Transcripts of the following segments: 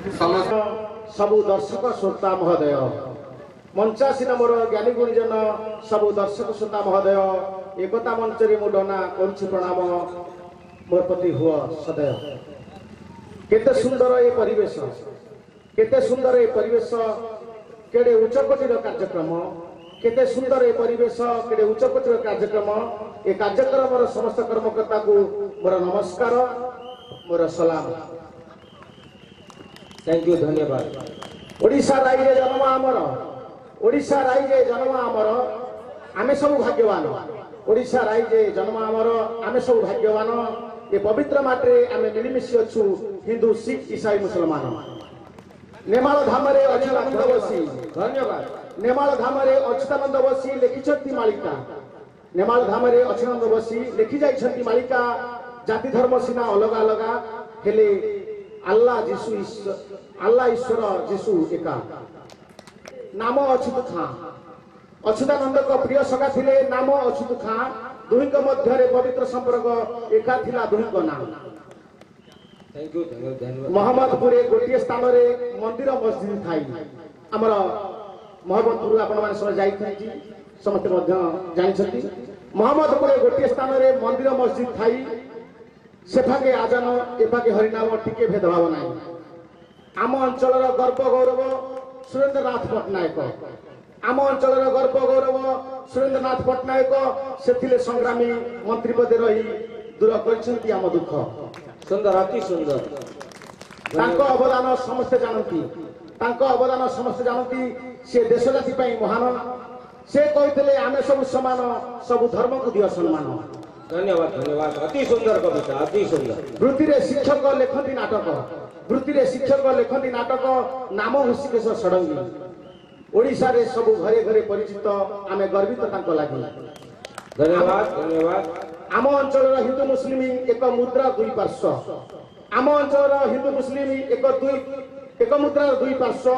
समस्त सबु दर्शक श्रोता महोदय मंचासीन मोर ज्ञानी गुणीजन सबु दर्शक श्रोता महोदय एकता मंच मु डना करुछि प्रणाम मोर प्रति हुआ सदैव। केते सुंदर ये परिवेश, केते सुंदर ये परिवेश, केडे उच्चकोटीर कार्यक्रम, केते सुंदर ये परिवेश, केडे उच्चकोटीर कार्यक्रम। ए कार्यक्रम समस्त कर्मकर्ता को मोर नमस्कार, मोर सलाम। थैंक यू, धन्यवाद। ओडिशा राइजे जन्म आमर, ओडिशा राइजे जन्म आमर, आमे सब भाग्यवान। ओडिशा राइजे जन्म आमर, आमे सब भाग्यवान। ये पवित्र माटे आमे मिलिमिशि अछु, हिंदू सिख ईसाई मुसलमान। नेमाल धामरे अच्युतानंद बसी, धन्यवाद। नेमाल धामरे अच्युतानंद बसी लिखिछंती मालिका, नेमाल धामरे अच्युतानंद बसी लिखि जाइछंती मालिका। जाति धर्म सीना अलग अलग हेले अल्लाह जीशु अल्लाह ईश्वर जीशु एका। नाम अच्युत खां, अच्युतानंद को प्रिय सखा थिले नाम अच्युत खां। दुहिंक मध्यरे पवित्र संपर्क एका थिला दुहिंक नाम। थैंक यू, धन्यवाद। मोहम्मदपुरे गोटे स्थान रे मंदिर मस्जिद थाई। हमर मोहम्मदपुर आपण माने सब जाई समस्त मध्य जानिछथि। मोहम्मदपुरे गोटे स्थान रे मंदिर मस्जिद थाई। सेफाके आजान एफाके हरिनाम टिके भेदभाव नाही। आम अंचलर गर्व गौरव सुरेंद्रनाथ पट्टनायक, आम अंचलर गर्व गौरव सुरेंद्रनाथ पट्टनायक। सेथिले संग्रामी मंत्री पदे रही दूर करछंती आम दुख। सुंदर, अति सुंदर। तांको अवदान समस्त जानती, तांको अवदान समस्त जानती। से देश जाति पई महान। से कहितले आमे सब समान, सब धर्म को दियो सम्मान। धन्यवाद, धन्यवाद। अति सुंदर कविता, अति सुंदर। वृत्ति रे शिक्षक लेखती नाटक, वृत्ति रे शिक्षक लेखती नाटक। नाम ऋषिकेश षडंगी। ओडिशा रे सब घरे घरे परिचित, आमे गर्वित तांको लागि। धन्यवाद, धन्यवाद। आम अंचल हिंदू मुस्लिम एक मुद्रा दुई पार्श्व, आम अंचल हिंदू मुस्लिम एक मुद्रा दुई पार्श्व।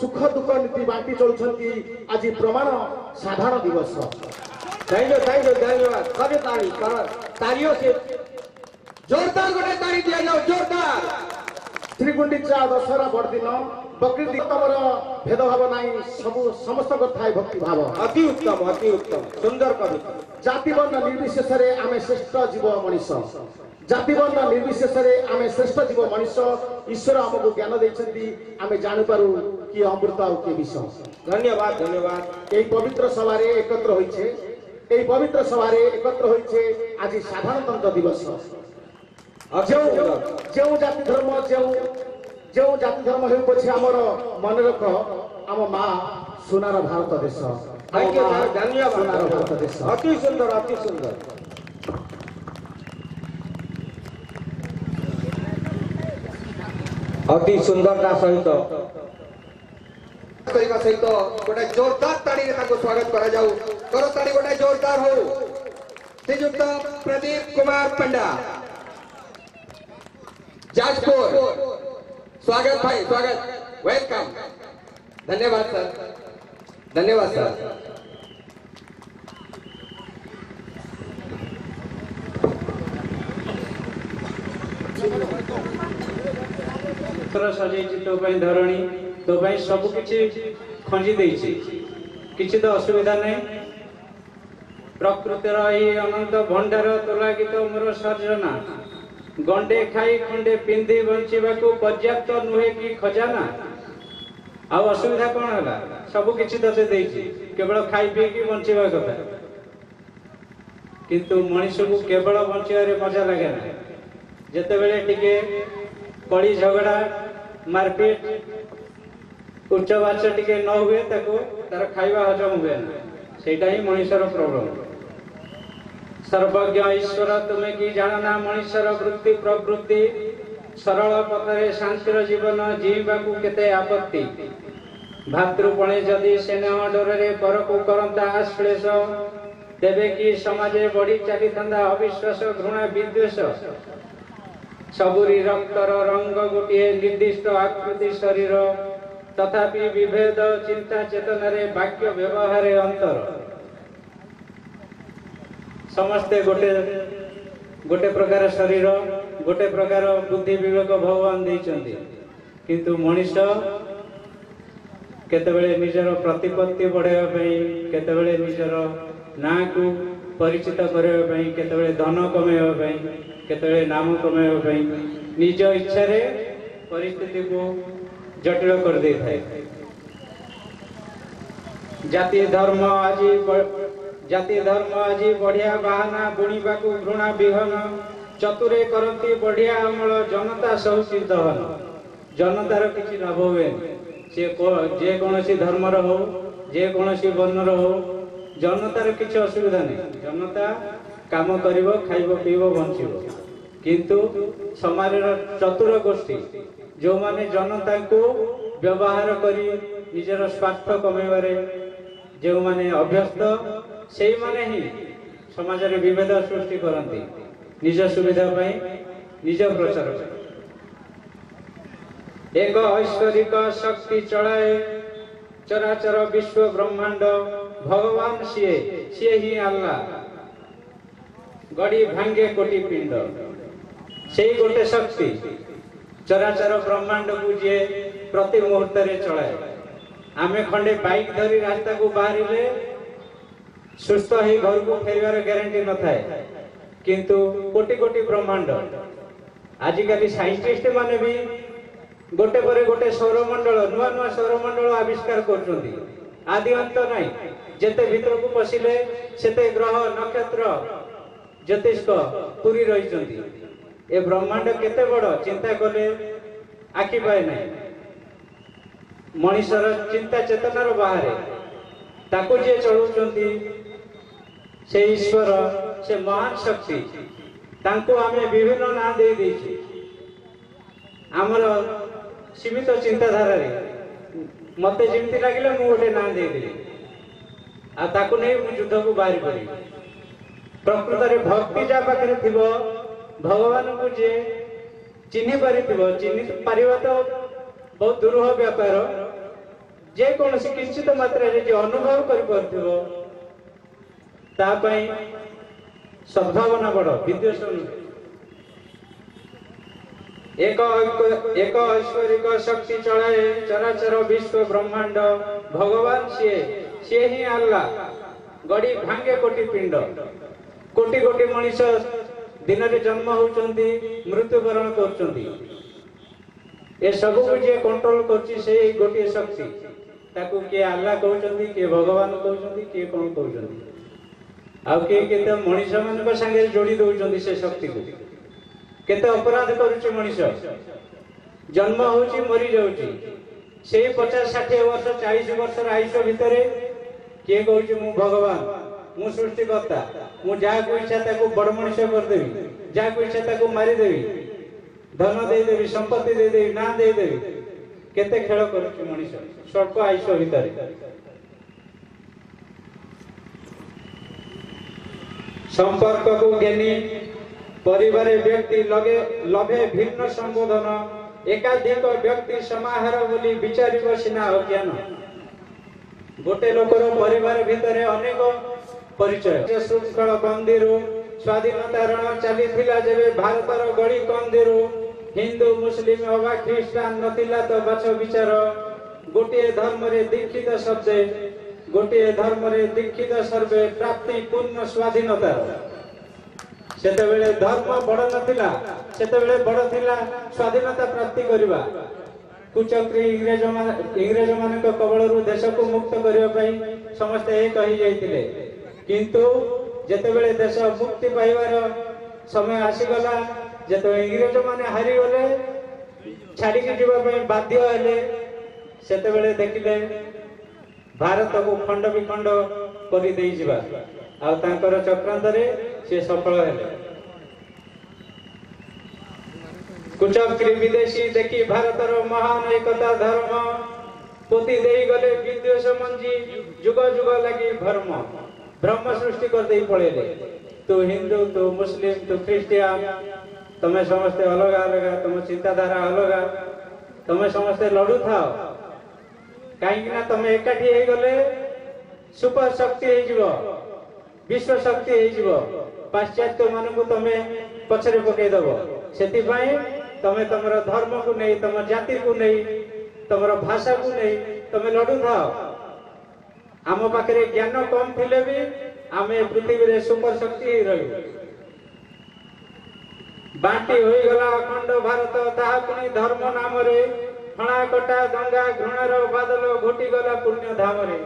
सुख दुख नीति बांटी चलुछंती। आज प्रमाण साधारण दिवस। थैंक यू, थैंक यू, धन्यवाद। सभी ताली तालियों से जोरदार गोटे ताली दिया जाओ, जोरदार। श्रीगुंडीचा दशहरा बड़दिन बकरी तमर भेदभाव नाई, सब समस्त थाए भक्ति भाव। अति उत्तम, अति उत्तम, सुंदर कविता। जाति वर्ण निर्विशेष आमे श्रेष्ठ जीव मनीष, जाति वर्ण निर्विशेष आमे श्रेष्ठ जीव मनीष। ईश्वर आमको ज्ञान देइछंती, आमे जानि पारु कि अमृत आ कि विष। धन्यवाद, धन्यवाद। एई पवित्र सभा रे एकत्र होइछे, एई पवित्र सभा रे एकत्र होइछे आज साधारणतंत्र दिवस। जो जाति धर्म जो जाति धर्म हेउ पछे हमर मन रख, आम मां सोनार भारत देश। थैंक यू, धन्यवाद। सोनार भारत देश। अति सुंदर, अति सुंदर। अति सुंदरता सहित गोटे जोरदार ताड़ी स्वागत करा जाऊ। करो ताड़ी गोटे जोरदार हो। श्रीयुक्त प्रदीप कुमार पंडा, जाजपुर। स्वागत भाई, स्वागत, वेलकम। धन्यवाद सर, धन्यवाद सर। सजाई तो धरणी तो सब किछि खंजी देछि, किछि तो असुविधा नहीं। प्रकृतिर ये अनंत भंडार तोला गीत मोर सर्जना। गंडे खाई खंडे पिंधि बंचिबाकू पर्याप्त नुहे कि खजाना। आ असुविधा कौन है? सब किछि तो से देछि, केवल खाई पी कि बंचिबा कथा। किंतु मनुष्य को केवल बंचिबारे मजा लगे ना। जेते बेले टिके कड़ी झगड़ा मारपीट उच्च बाच टिके न हुए, तार खाइबा हजम हुए ना। सेटा ही मनुष्यर प्रॉब्लम। सर्वज्ञ ईश्वर तुम्हें कि जानना मनुष्यर वृत्ति प्रवृत्ति। सरल पथरे शांतिर जीवन जीवाकू केते आपत्ति। भातृपणे जदि स्नेह डरे पर को करंता आश्लेष, तेबे कि समाजे बढ़ी चली था अविश्वास घृणा विद्वेष। सबुरी रक्तर रंग गोटे निर्दिष्ट आकृति शरीर, तथापि विभेद चिंता चेतन वाक्य व्यवहार अंतर। समस्ते गोटे गोटे प्रकार शरीर, गोटे प्रकार बुद्धि विवेक भगवान देइचंती। किंतु मनीष केतेबेले निजर प्रतिपत्ति बढ़ावा पई केतेबेले निजर ना को परिचित करबा पई केतेबेले धन कमेबा पई केतेबेले नाम कमेबा पई निज इच्छा रे परिस्थिति को जटिल कर दे थाए। जाति धर्म आज बढ़िया बाहाना बुणीबा को घृणा विहन चतुरे करती बढ़िया अमल जनता सहुची दहन जनतार किसी लाभ हुए से जे कौन धर्मर हो जे कौन वर्णर हो जनतार किसी असुविधा नहीं जनता काम करिव खाइब पीब बंचिब किंतु समाज चतुर गोष्ठी जो माने जनता को व्यवहार करी निजर स्वार्थ कमेबारे जो माने अभ्यस्त सेई माने ही समाज रे विभेद सृष्टि करती निज सुविधा पाई निज प्रचार एक ऐश्वरिक शक्ति चढ़ाए चराचर विश्व ब्रह्मांड भगवान सीए ही अल्लाह गड़ी भांगे कोटि पिंड से गोटे शक्ति चराचर ब्रह्मांड को जी प्रति मुहूर्त रे चलाए आमे खंडे बाइक धरी रास्ता को बाहरिले सुस्थ ही घर को फेरिबार ग्यारंटी न थाए किंतु कोटि कोटि ब्रह्मांड आजिकली साइंटिस्ट माने भी गोटे पर गोटे सौरमंडल नुआ नुआ सौरमंडल आविष्कार करछंती आदि अंत नहीं जेते भीतर को पसिले सेते ग्रह नक्षत्र ज्योतिष पूरी रही ए ब्रह्मांड केते बड़ चिंता कले आखि पाए नहीं मनीषर चिंता चेतनार बाहर ताकू जे चलुचंती से ईश्वर से महान शक्ति तांको आमे विभिन्न ना दे देछि हमर सीमित चिंताधारा रे मते जेमती लागिले मु गोटे ना दे देली आ ताकू नै मु युद्ध को बाहर करी प्रकृत रे भक्ति जा पाखरे थिबो भगवान को जे चिन्हि पारिथिबो चिन्हि पारिबा तो बहुत दुरूह व्यापार जे कौन किंचित मात्रा रे जे अनुभव कर पारथिबो ता पई सद्भावना बड़ विद्वेष एक ऐश्वरिक शक्ति चढ़ाए चराचर विश्व ब्रह्मांड भगवान सी ही अल्लाह गड़ी भांगे कोटि पिंड कोटि कोटि मनीष दिन रे जन्म होचंती मृत्युवरण करचंती ए सब को जे कंट्रोल करची से गोटे शक्ति ताकू के अल्लाह कहउचंती के भगवान कहउचंती के कोन कहउचंती आ के केते मनीष मान संगे जोड़ी दउचंती से शक्ति को केते अपराध करूची मनीष जन्म होची मरी जाउची से 50-60 वर्ष 40 वर्ष आयुष भितरे के कहउची मु भगवान मु सृष्टिकर्ता मु जा को इच्छा ताको बड़ मनीष कर देबी जा को इच्छा ताको मारी देबी धन दे देबी संपत्ति दे देबी ना दे देबी केते खेल करूची मनीष स्वल्प आयुष भितरे संपर्क को ज्ञानी परिवार व्यक्ति लभे भिन्न संबोधन एकाधिक व्यक्ति समाहार बोली विचारिब सिना अज्ञान गोटे लोकर परिवार भितरे अनेक परिचय श्रृंखल बंदीरु स्वाधीनता रण चलीथिला जेबे भारतर गड़ी कंदीरु हिंदू मुस्लिम अबा ख्रिस्टान नथिला तो बाछ विचार गोटे धर्म रे दीक्षित शब्दे गोटे धर्म रे दीक्षित सर्वे प्राप्ति पूर्ण स्वाधीनता सेते बेले धर्म बड़ नथिला सेते बेले बड़ थिला स्वाधीनता प्राप्ति करिबा कुचक्री इंग्रेज मानक कबलरु देश को मुक्त करिबा पई समस्त ए कहि जाइतिले किंतु जेते बेले देश मुक्ति पाइबार समय आसी गला जेते इंग्रेज माने हारि गले छाडी के जीवा पई बाध्य हेले सेते बेले देखिले भारत को खंड विखंड करि देई जिबा आ तांकर चक्रांत रे से सफल हेले कुचक्री विदेशी देखी भारतर महान एकता धर्म पोती देई गले विद्वेष मंजी जुग जुग लगी धर्म ब्रह्म सृष्टि कर देई पळेले तू हिंदू तू मुस्लिम तू क्रिश्चियन तमे समस्ते अलग अलग तुम चिंताधारा अलग तमे समस्ते लड़ू थाओ कहीं ना तमे एकाठी हे गले सुपर शक्ति हे जीवो विश्व शक्ति हे जीवो पाश्चात्य मान को तमे पछरे पकई दबो सेति पई तमे तमर धर्म को नहीं, तम जाति को नहीं, तमर भाषा को नहीं तमे लड़ू थाओ। आम पाखे ज्ञान कम थिले भी आमे पृथ्वी रे सुपर शक्ति रही। बांटी होई गला अखंड भारत, ताहा पुनी धर्म नाम रे हणा कटा दंगा घृणार बादल घोटी गला पुण्य धाम रे।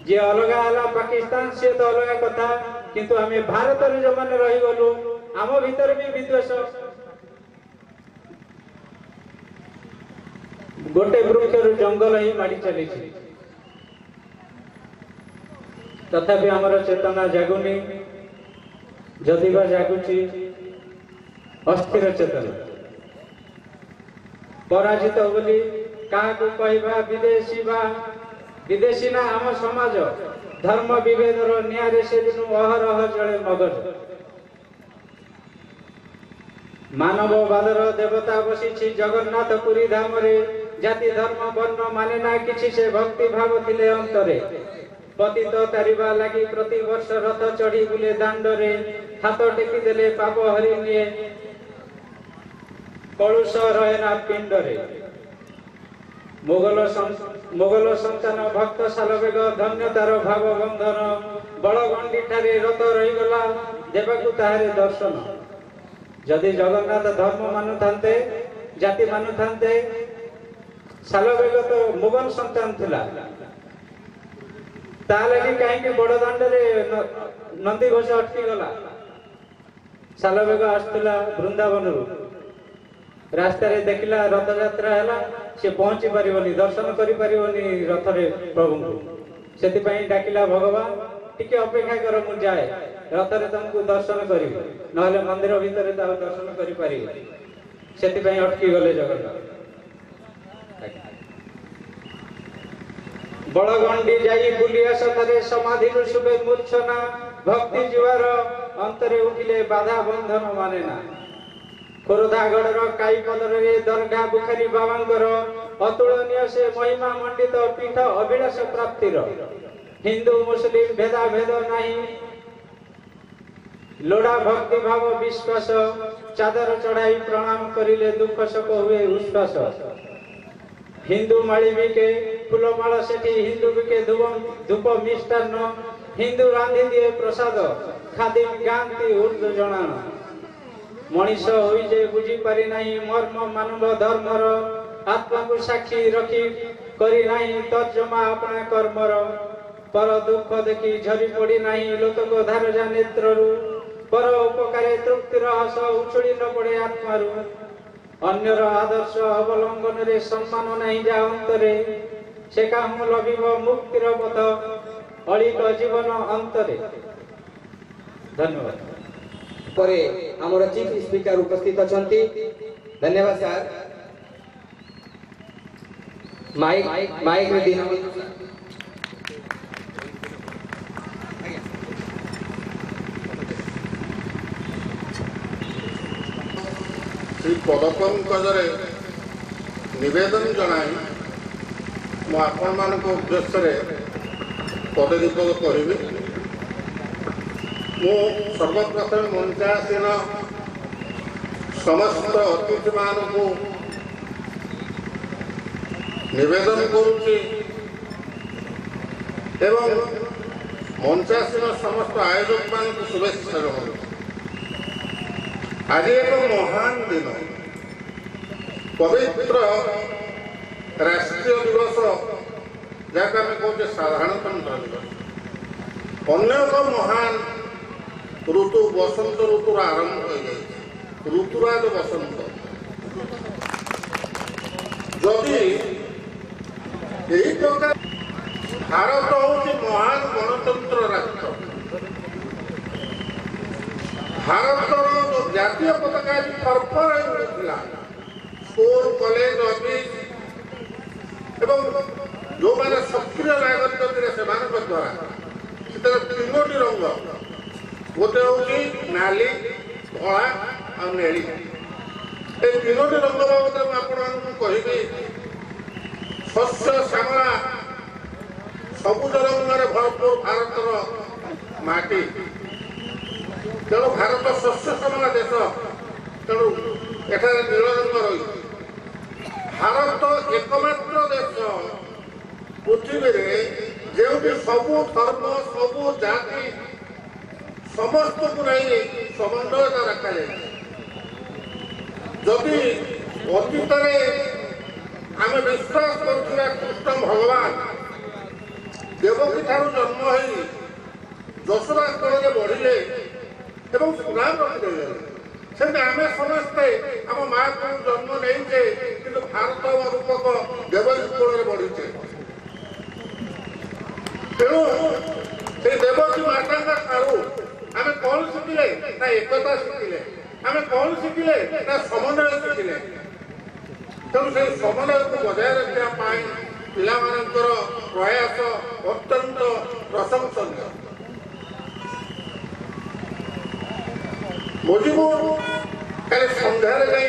जे अलगा आला पाकिस्तान से तो अलगा कथा, किंतु आमे भारत रे जो माने रही गलु आम भीतर भी विद्वेष। गोटे वृक्ष जंगल ही माड़ी चली, तथापि आमर चेतना जागुनी, जदि बा जागुची अस्थिर चेतना। पराजित बोली क्या कहवा, विदेशी बा विदेशी ना आम समाज धर्म विभेदर निआरे से दिन अहरह जड़े मगज। मानववादर देवता बसी जगन्नाथ पुरी धाम रे, जाति धर्म वर्ण माने ना किछि से भक्ति भाव थिले अंतरे। पतित तारिबा लगी प्रति वर्ष रथ चढ़ी बुले दांड रे, हाथ टेकी देले पाप हरि निये, कलुष रहे ना पिंड रे। मोगल संतान भक्त सालवेग धन्यतार भाव बंधन, बड़गंडी ठारे रथ रही गला देवाकू ताहारे दर्शन। जदि जगन्नाथ धर्म मानु थांते, जाति मानु थांते, सालवेग तो मुगल संतान थिला, तालगी कहीं बड़ दांड रे नंदी घोष अटकी गला। सालवेग आसला वृंदावन रु, रास्ता रे देखला रथ यात्रा हैला, से पहुंची परिबनी, दर्शन करि परिबनी रथ रे प्रभु को। सेति पई डाकिला भगवान टिके अपेक्षा कर, मु जाए रथ रे तुमको दर्शन करी, नहले मंदिर भीतर ता दर्शन करि पारि। सेति पई अटकी गले जगन्नाथ। बड़गंडी जाई बुलिया सथरे समाधि शुभे मूर्छना, भक्ति जीवार अंतरे उठिले बाधा बंधन माने ना। खोरधागढ़ काई पदरे दरगाह बुखारी बाबांकर अतुलनीय से महिमा मंडित पीठ अभिलाष प्राप्तिर। हिंदू मुस्लिम भेदा भेद नहीं, लोड़ा भक्ति भाव विश्वास, चादर चढ़ाई प्रणाम करिले दुख शोक हुए उश्वास। हिंदू माड़ी बिके फूलमाला सेठी, हिंदू बिके धूप मिष्टान्न, हिंदू रांधि दिए प्रसाद, खादिम गांती उर्दू जणाण। मनीष होई जे बुझी पारि नाही मर्म मानव धर्मर, आत्मा को साक्षी रखी करी नाही तर्जमा अपना कर्मर। पर दुख देखी झरी पड़ी नाही लोक धार जा नेत्ररु, पर उपकारे तृप्तिर हस उछुड़ी न पड़े आत्मारु। अन्यर आदर्श अवलंबन रे सम्मान नहीं जा अंतरे, से काहू लभिब मुक्तिर पथ अलिक जीवन अंतरे। धन्यवाद। परे हमर चीफ स्पीकर उपस्थित अछंती। धन्यवाद सर। माइक रे दिन श्री पदपंकजरे निवेदन जनाई मु आपण मानक उद्देश्य पदे दीपक करी। मु सर्वप्रथम मंचासीन समस्त अतिथि मानक निवेदन करुच्ची एवं मंचासीन समस्त आयोजक मानक शुभेच्छा जनाऊँ। आज एक महान दिन, पवित्र राष्ट्रीय दिवस जहाँ आम कहे साधारणतंत्र दिवस। अन्य एक महान ऋतु बसंत ऋतुर आरंभ हो गई, ऋतुराज बसंत। जदि यही प्रकार भारत हूँ महान गणतंत्र राष्ट्र, भारतर जो जातीय पताका फरफरा स्कूल कॉलेज ऑफिस एवं जो मैंने सक्रिय नागरिक से द्वारा तीनोटी रंग गोटे हूँ नाली धला आ नेली। ये तीनोटी रंग बाबद मुझे कहि शस्य श्यामला सबुज रंगे भरपूर भारतर माटी। तेणु भारत शस्य श्यामला देश, तेणु ଏଠାରେ ନୀଳରଙ୍ଗ ରହିଛି। ଭାରତ ଏକମାତ୍ର ଦେଶ ପୃଥିବୀରେ ଯେଉଁଠି ସବୁ ଧର୍ମ ସବୁ ଜାତି ସମସ୍ତଙ୍କୁ ନେଇ ସମନ୍ୱୟତା ରଖାଯାଇଛି। ଯଦି ଅତୀତରେ ଆମେ ବିଶ୍ୱାସ କରୁଥିବା କୃଷ୍ଣ ଭଗବାନ ଦେବକୀ ଠାରୁ ଜନ୍ମ ହୋଇ ଯଶୋଦା ସ୍ଥଳରେ ବଢ଼ିଲେ ଏବଂ ସୁନାମ ରଖିଦେଲେ, ସେମିତି ଆମେ ସମସ୍ତେ ଆମ ମାଆକୁ ଜନ୍ମ ନେଇଛେ, କିନ୍ତୁ ଭାରତ ରୂପକ ଦେବକୀ ସ୍ଥଳରେ ବଢ଼ିଛେ। ତେଣୁ ସେ ଦେବକୀ ମାତାଙ୍କ ଠାରୁ ଆମେ କ'ଣ ଶିଖିଲେ? ନା ଏକତା ଶିଖିଲେ। ଆମେ କ'ଣ ଶିଖିଲେ? ନା ସମନ୍ୱୟ ଶିଖିଲେ। ତେଣୁ ସେଇ ସମନ୍ୱୟକୁ ବଜାୟ ରଖିବା ପାଇଁ ପିଲାମାନଙ୍କର ପ୍ରୟାସ ଅତ୍ୟନ୍ତ ପ୍ରଶଂସନୀୟ। ମୁଜିବୁ କାଲି ସନ୍ଧ୍ୟାରେ ଯାଇ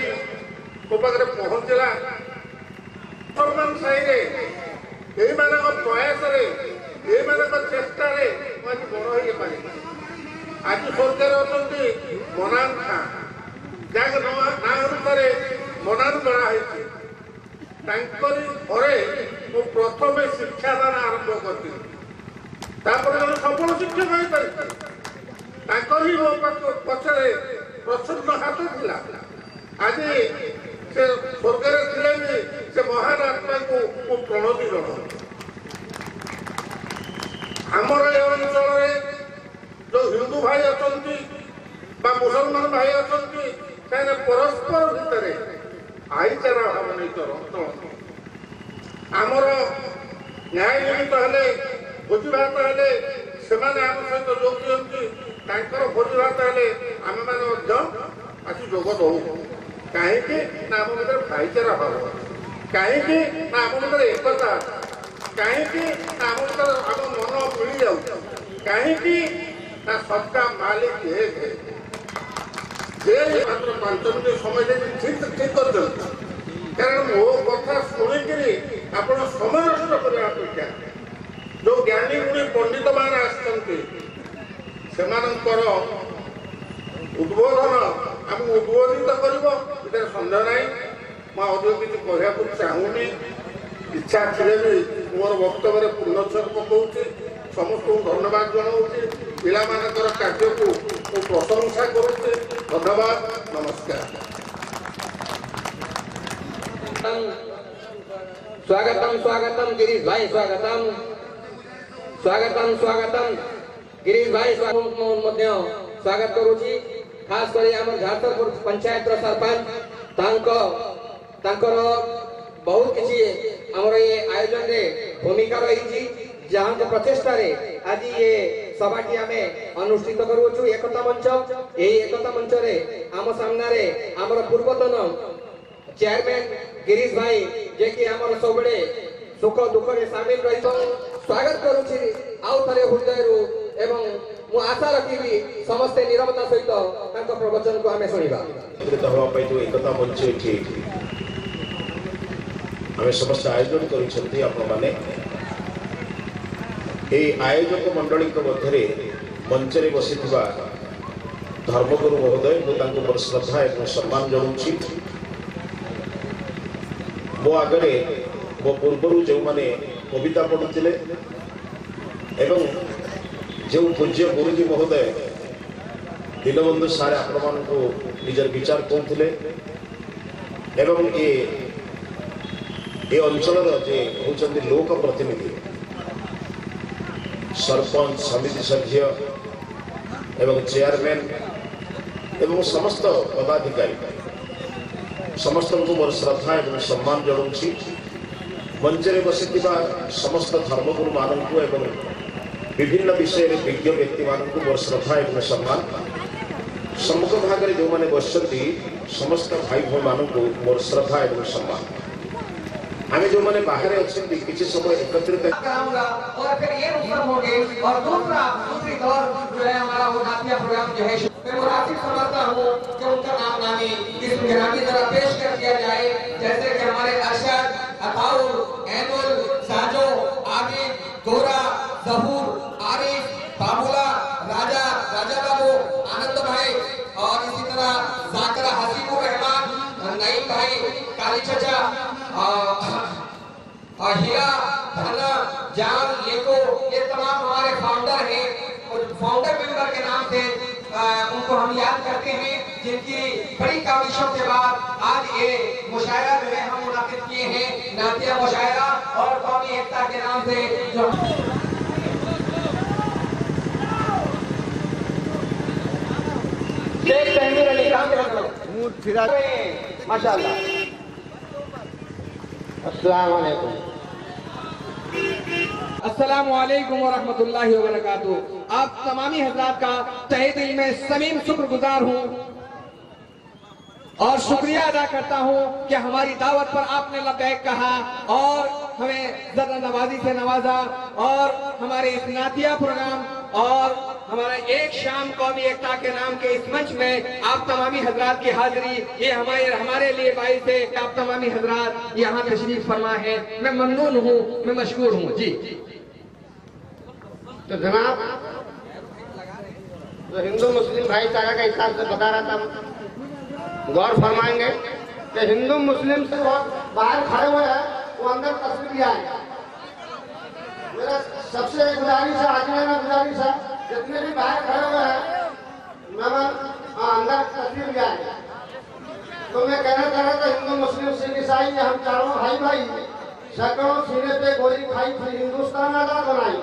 ମୋ ପାଖରେ ପହଞ୍ଚିଲା। ମୁସଲମାନ ସାହିରେ ଏଇମାନଙ୍କ ପ୍ରୟାସରେ ଏଇମାନଙ୍କ ଚେଷ୍ଟାରେ ମୁଁ ଆଜି ବଡ଼ ହେଇପାରିବି। ଆଜି ସ୍ୱର୍ଗରେ ଅଛନ୍ତି ମନାନ ଖାଁ, ଯାହାଙ୍କ ନାଁ ଅନୁସାରେ ମନାନ ଗଢ଼ା ହେଇଛି। ତାଙ୍କରି ଘରେ ମୁଁ ପ୍ରଥମେ ଶିକ୍ଷାଦାନ ଆରମ୍ଭ କରିଥିଲି। ତାପରେ ଜଣେ ସଫଳ ଶିକ୍ଷକ ହେଇପାରିଛି। ତାଙ୍କର ହିଁ ମୋ ପଛରେ ପ୍ରଚ୍ଛନ୍ନ ହାତ ଥିଲା। ଆଜି ସେ ସ୍ୱର୍ଗରେ ଥିଲେ ବି ସେ ମହାନ ଆତ୍ମାକୁ ମୁଁ ପ୍ରଣତି ଜଣାଉଛି। ଆମର ଏ ଅଞ୍ଚଳରେ ଯୋଉ ହିନ୍ଦୁ ଭାଇ ଅଛନ୍ତି ବା ମୁସଲମାନ ଭାଇ ଅଛନ୍ତି, ସେମାନେ ପରସ୍ପର ଭିତରେ ଭାଇଚାରା ଭାବ ନେଇ ଚଳନ୍ତି। ଆମର ନ୍ୟାୟ ନିମିତ୍ତ ହେଲେ ଭୋଜି ଭାତ ହେଲେ ସେମାନେ ଆମ ସହିତ ଯୋଗ ଦିଅନ୍ତି। ତାଙ୍କର ଭୋଜି ଭାତ ହେଲେ ଆମେମାନେ ମଧ୍ୟ ଆସି ଯୋଗ ଦଉ। କାହିଁକି? ନା ଆମ ଭିତରେ ଭାଇଚାରା ଭାବ। କାହିଁକି? ନା ଆମ ଭିତରେ ଏକତା। କାହିଁକି? ନା ଆମ ଭିତରେ ଆମ ମନ ମିଳି ଯାଉଛି। କାହିଁକି? ନା ସବକା ମାଲିକ ଏକ ହେ। ଯେ ମାତ୍ର 5 ମିନିଟ୍ ସମୟ ଦେଇ ଠିକ୍ କରିଛନ୍ତି। କାରଣ ମୋ କଥା ଶୁଣିକିରି ଆପଣ ସମୟ ନଷ୍ଟ କରିବା ଅପେକ୍ଷା ଯୋଉ ଜ୍ଞାନୀ ଗୁଣୀ ପଣ୍ଡିତ ମାନେ ଆସିଛନ୍ତି ସେମାନଙ୍କର ଉଦ୍ବୋଧନ ଆମକୁ ଉଦ୍ବୋଧିତ କରିବ, ଏଥିରେ ସନ୍ଦେହ ନାହିଁ। ମୁଁ ଅଧିକ କିଛି କହିବାକୁ ଚାହୁଁନି। ଇଚ୍ଛା ଥିଲେ ବି ମୋର ବକ୍ତବ୍ୟରେ ପୂର୍ଣ୍ଣଚ୍ଛେଦ ପକାଉଛି। ସମସ୍ତଙ୍କୁ ଧନ୍ୟବାଦ ଜଣାଉଛି। ପିଲାମାନଙ୍କର କାର୍ଯ୍ୟକୁ ମୁଁ ପ୍ରଶଂସା କରୁଛି। ଧନ୍ୟବାଦ, ନମସ୍କାର। स्वागतम स्वागतम गिरीश भाई, स्वागतम स्वागतम स्वागतम गिरीश भाई। स्वागत करुची। खास करी आम झारसुगुड़ पंचायत सरपंच बहुत किसी आमर ये आयोजन रे भूमिका रही, जहाँ के प्रचेषा आज ये सभाटी आम अनुष्ठित करुचु। एकता मंच, यही एकता मंच रे आम सामने आमर पूर्वतन चेयरमैन गिरीश भाई जे कि आमर सब सुख दुख रे सामिल रही स्वागत करुछि। आउ थरे हृदय एवं मु आशा रखिबी समस्ते निरवता सहित तांको प्रवचन को आमे सुनिबा। जो एकता मंच एठी आमे समस्त आयोजन करिसंती। आपण माने ए आयोजक मंडली मध्य मंच रे बसिथिबा धर्मगुरु महोदय को तांको पर श्रद्धा एवं सम्मान जणाउछि। मो आगे मो पूर्वर जो मैंने कविता पढ़ुले एवं जो पूज्य गुरुजी महोदय दीनबंधु सारे आपण मानक निजर विचार कहते एवं ये अंचल जे होती लोक प्रतिनिधि सरपंच समिति सभ्य एवं चेयरमैन एवं समस्त पदाधिकारी समस्त को मोर श्रद्धा एवं सम्मान जणाऊँगी। मंचरे बसी समस्त धर्मगुरु मानक एवं विभिन्न विषय विज्ञ व्यक्ति मानक मोर श्रद्धा एवं सम्मान। सम्मुख भाग में जो मैंने बसती समस्त भाई भाई मानक मोर श्रद्धा एवं सम्मान। आम जो मैंने बाहर अच्छा किसी समय एकत्रित कराऊंगा और फिर ये नुकसान होंगे और दूसरी दौर जो है हमारा वो नातिया प्रोग्राम जो है मैं मुनासिब समझता हूँ कि उनका नाम नामी इस गिरामी जरा पेश कर दिया जाए, जैसे कि हमारे अरशद, अताउर, ऐनुल, साजो, आबिद, गोरा, जहूर, आरिफ, बाबूला, राजा बाबू, आनंद भाई और इसी तरह जाकरा, हसीबुर रहमान भाई चचा हीरा धना जान लेको ये तमाम हमारे फाउंडर हैं और फाउंडर मेंबर के नाम से उनको हम याद करते हैं, जिनकी बड़ी काविशों के बाद आज ये मुशायरा जो है हम मुनाकिद किए हैं, नातिया मुशायरा और कौमी एकता के नाम से जो शेख तहमीर अली खान माशाअल्लाह। अस्सलाम वालेकुम। अस्सलामु अलैकुम व रहमतुल्लाहि व बरकातुहू। आप तमामी हजरात का तहे दिल में समीम शुक्रगुजार हूँ और शुक्रिया अदा करता हूँ कि हमारी दावत पर आपने लब्बैक कहा और हमें ज़रा नवाजी से नवाजा और हमारे इस नातिया प्रोग्राम और हमारा एक शाम कौमी एकता के नाम के इस मंच में आप तमामी हजरात की हाजिरी ये हमारे लिए बाइस है। आप तमामी हजरात यहाँ तशरीफ फरमा है, मैं ममनून हूँ, मैं मशकूर हूँ जी। तो जनाब जो हिंदू मुस्लिम भाईचारा के हिसाब से बता रहा था, गौर फरमाएंगे कि हिंदू मुस्लिम से बाहर खड़े हुए हैं वो अंदर तस्वीर लिया है। मेरा सबसे गुजारिश है, आजीना गुजारिश है, जितने भी बाहर खड़े हुए हैं मेहमान अंदर तस्वीर लिया है। तो मैं कहना चाह रहा था हिंदू मुस्लिम सिख ईसाई हम चारों भाई सैकड़ों सीने पे गोली खाई, फिर हिंदुस्तान आजाद बनाई,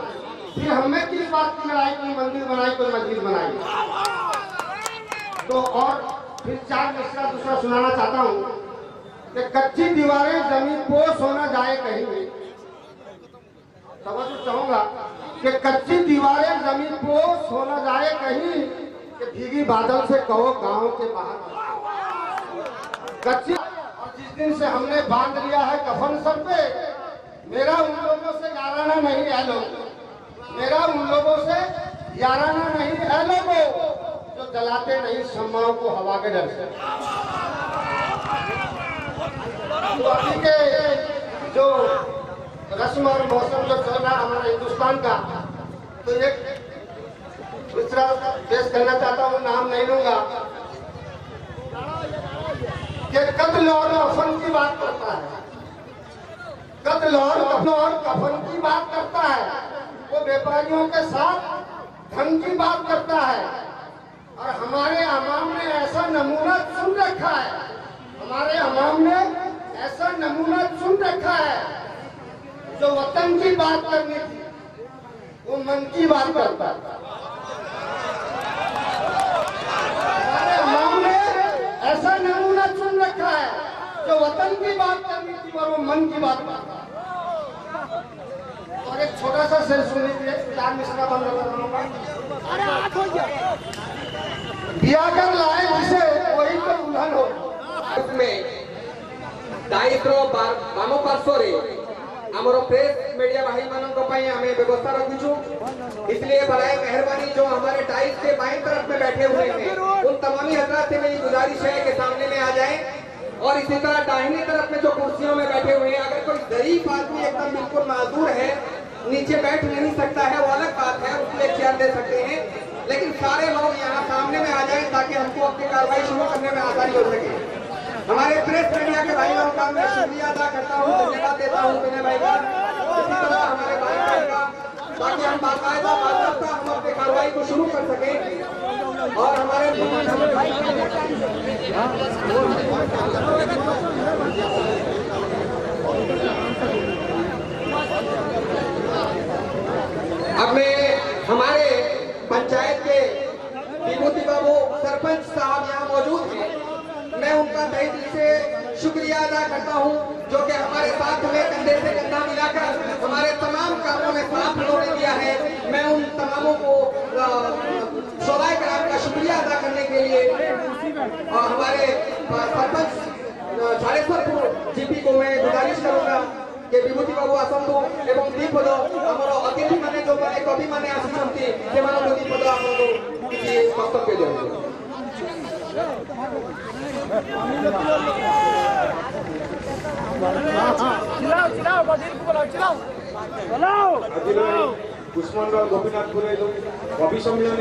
फिर हमें किस बात की लड़ाई, कोई मंदिर बनाई कोई मस्जिद बनाई। तो और फिर चार मिसरा दूसरा सुनाना चाहता हूँ कि कच्ची दीवारें जमीन पोष होना जाए कहीं भी। समझ चाहूंगा कि कच्ची दीवारें जमीन पोष होना जाए कहीं, कि भीगी बादल से कहो गांव के बाहर कच्ची। और जिस दिन से हमने बांध लिया है कफन सर पे, मेरा उन लोगों से याराना नहीं है लोग, मेरा उन लोगों से याराना नहीं है लोगों जो जलाते नहीं शम्माओं को हवा के डर से। तो अभी के जो रस्म और मौसम जो चल रहा हमारा हिंदुस्तान का, तो एक दूसरा पेश करना चाहता हूँ, नाम नहीं लूंगा, कि कत्ल और कफन की बात करता है, कत्ल और कफन की बात करता है, वो व्यापारियों के साथ धन की बात करता है। और हमारे इमाम ने ऐसा नमूना चुन रखा है, हमारे इमाम ने ऐसा नमूना चुन रखा है, जो वतन की बात करनी थी वो मन की बात करता है। हमारे इमाम ने ऐसा नमूना चुन रखा है, जो वतन की बात करनी थी और वो मन की बात करता है। और एक छोटा सा शेर सुन लीजिए, चार मिसरा बंद होगा। बिया कर लाए जिसे वही तो दुल्हन हो। में दायित्व बाम पार्श्वे आमर प्रेस मीडिया भाई मानों हमें व्यवस्था रखीचु, इसलिए बड़ाई मेहरबानी जो हमारे टाइप के बाएं तरफ में बैठे हुए हैं उन तमामी हजरात से मेरी गुजारिश है कि सामने में आ जाएं। और इसी तरह दाहिनी तरफ में जो कुर्सियों में बैठे हुए हैं, अगर कोई गरीब आदमी एकदम बिल्कुल माजूर है, नीचे बैठ नहीं सकता है, वो अलग बात है, उसके लिए चेयर दे सकते हैं, लेकिन सारे लोग यहाँ सामने में आ जाएं ताकि हमको अपनी कार्रवाई शुरू करने में आसानी हो सके। हमारे प्रेस मीडिया के भाइयों का मैं शुक्रिया अदा करता हूँ, धन्यवाद देता हूँ विनय भाई का, इसी तरह हमारे भाई का, ताकि हम बाकायदा हम अपनी कार्रवाई को शुरू कर सकें। और हमारे अब मैं हमारे पंचायत के विभूति बाबू सरपंच साहब यहाँ मौजूद हैं, मैं उनका तहे दिल से शुक्रिया अदा करता हूँ जो कि हमारे साथ में कंधे से कंधा मिलाकर हमारे तमाम कामों में साथ उन्होंने दिया है। मैं उन तमामों को शोभाए कराम का शुक्रिया अदा करने के लिए और हमारे सरपंच झाड़ेश्वरपुर जीपी को मैं गुजारिश करूंगा कि विभूति बाबू आसतु एवं दीपद आमर अतिथि माने जो माने कवि माने आसुचंती सेमानक दीपद आपको किसी वक्तव्य दियंतु। कुष्मांडल गोपीनाथपुर कवि सम्मेलन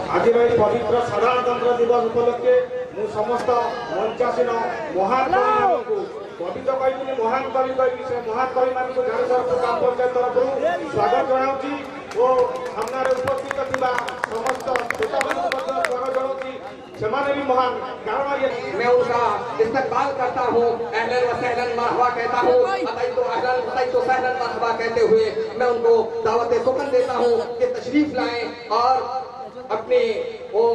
आज पवित्र साधारणतंत्र दिवस उपलक्षे ମୁଁ ସମସ୍ତ ମଞ୍ଚାସୀନ ମହାନ କବିମାନଙ୍କୁ କବି ତ କହିବିନି ମହାନ କବି କହିବି ସେ ମହାନ କବିମାନଙ୍କୁ ଝାରସୁଗୁଡ଼ା ଗ୍ରାମ ପଞ୍ଚାୟତ ତରଫରୁ ସ୍ୱାଗତ ଜଣାଉଛି ଓ ସାମ୍ନାରେ ଉପସ୍ଥିତ ଥିବା ସମସ୍ତ ଶ୍ରୋତାମାନଙ୍କୁ ମଧ୍ୟ ସ୍ୱାଗତ ଜଣାଉଛି ସେମାନେ ବି ମହାନ କାରଣ मैं उनका इस्तकबाल करता हूँ, अहलन व सहलन मरहबा कहता हूँ, अतई तो अहलन अतई तो सहलन मरहबा कहते हुए मैं उनको दावत सुखन देता हूँ कि तशरीफ लाएं और अपनी वो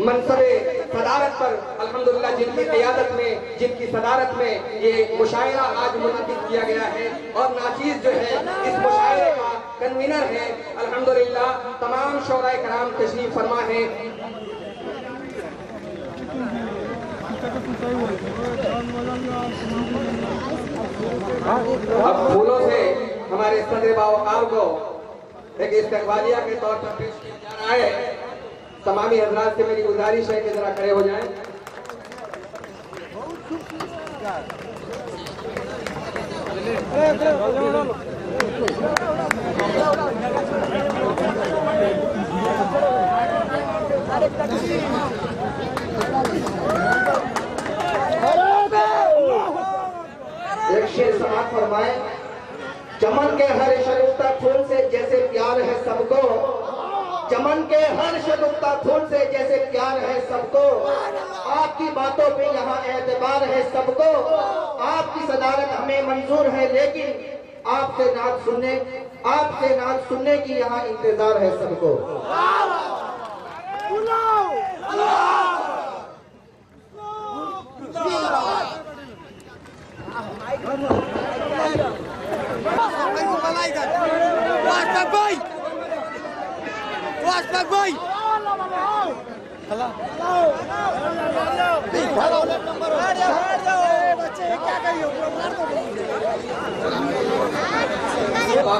मनसबे सदारत पर अल्हम्दुलिल्लाह जिनकी क़ियादत में जिनकी सदारत में ये मुशायरा आज मुनक़िद किया गया है और नाचीज़ जो है इस मुशायरे का कन्वीनर है अल्हम्दुलिल्लाह तमाम शोराए कराम तशरीफ फरमा है। अब फूलों से हमारे सदर बावकार को एक इस्तकबालिया के तौर पर पेश किया जा रहा है। तमामी हजरात से मेरी गुजारिश है कि जरा खड़े हो जाएं। एक शेर समाप्त फरमाए, चमन के हर शगुफ्ता फूल से जैसे प्यार है सबको, चमन के हर शगुफ्ता फूल से जैसे प्यार है सबको, आपकी बातों पे यहाँ एतबार है सबको, आपकी सदारत हमें मंजूर है लेकिन आपसे नात सुनने की यहाँ इंतजार है सबको। क्या